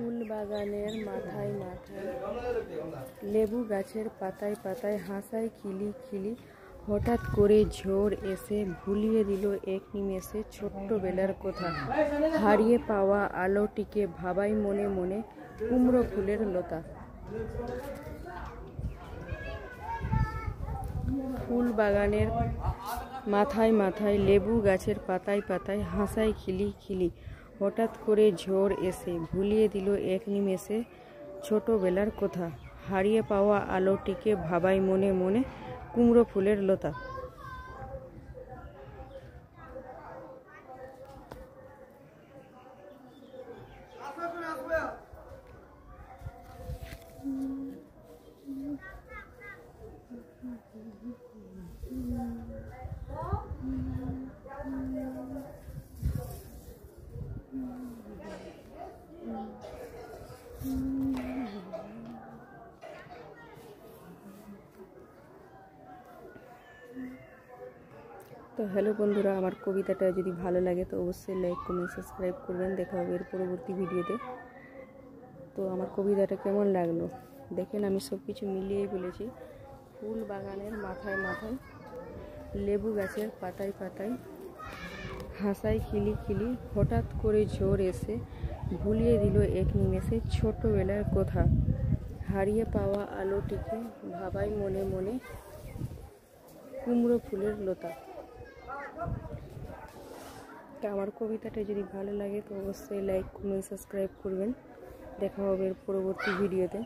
ফুল বাগানের মাথায় মাথায়, লেবু গাছের পাতায় পাতায়, হাসায় খিলি খিলি। হঠাৎ করে ঝড় এসে ভুলিয়ে দিল এক নিমেষে ছোট্টবেলার কথা। হারিয়ে পাওয়া আলোটিকে ভাবাই মনে মনে কুমড়ো ফুলের লতা। ফুল বাগানের মাথায় মাথায়, লেবু গাছের পাতায় পাতায়, হাসায় খিলি খিলি। হঠাৎ করে ঝড় এসে ভুলিয়ে দিল এক নিমেষে ছোটবেলার কথা। হারিয়ে পাওয়া আলোটিকে ভাবাই মনে মনে কুমড়ো ফুলের লতা। তো হ্যালো বন্ধুরা, আমার কবিতাটা যদি ভালো লাগে তো অবশ্যই লাইক কমেন্ট সাবস্ক্রাইব করবেন। দেখা হবে এর পরবর্তী ভিডিওতে। তো আমার কবিতাটা কেমন লাগলো দেখেন, আমি সব কিছু মিলিয়েই বলেছি। ফুল বাগানের মাথায় মাথায়, লেবু গাছের পাতায় পাতায়, হাসায় খিলি খিলি। হঠাৎ করে ঝড় এসে ভুলিয়ে দিল এক নিমেষে ছোটবেলার কথা। হারিয়ে পাওয়া আলোটিকে ভাবাই মনে মনে কুমড়ো ফুলের লতা। তা আমার কবিতাটা যদি ভালো লাগে তো অবশ্যই লাইক কমেন্ট সাবস্ক্রাইব করবেন। দেখা হবে এর পরবর্তী ভিডিওতে।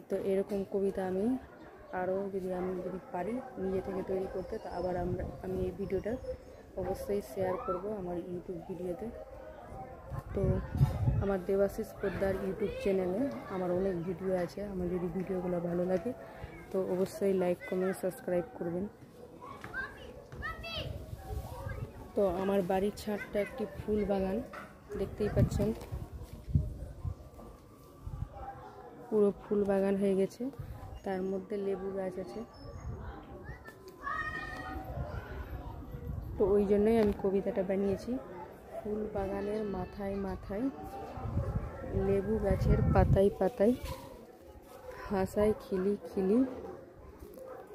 তো এরকম কবিতা আমি আরও যদি পারি নিজে থেকে তৈরি করতে, তা আবার আমি এই ভিডিওটা অবশ্যই শেয়ার করব আমার ইউটিউব ভিডিওতে। তো আমার দেবাশিস পোদ্দার ইউটিউব চ্যানেলে আমার অনেক ভিডিও আছে। আমার যদি ভিডিওগুলো ভালো লাগে তো অবশ্যই লাইক কমেন্ট সাবস্ক্রাইব করবেন। তো আমার বাড়ির ছাদটা একটি ফুল বাগান, দেখতেই পাচ্ছেন পুরো ফুল বাগান হয়ে গেছে। তার মধ্যে লেবু গাছ আছে। তো ওই জন্যই আমি কবিতাটা বানিয়েছি। ফুল বাগানের মাথায় মাথায়, লেবু গাছের পাতায় পাতায়, হাসায় খিলি খিলি।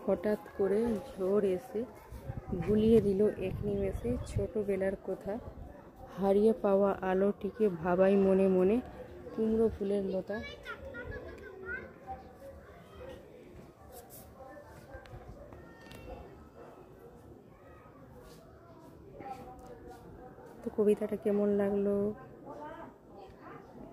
হঠাৎ করে ঝড় এসে ভুলিয়ে দিল এক নিমেষে ছোটবেলার কথা। হারিয়ে পাওয়া আলোটিকে ভাবাই মনে মনে কুমড়ো ফুলের লতা। তো কবিতাটা কেমন লাগলো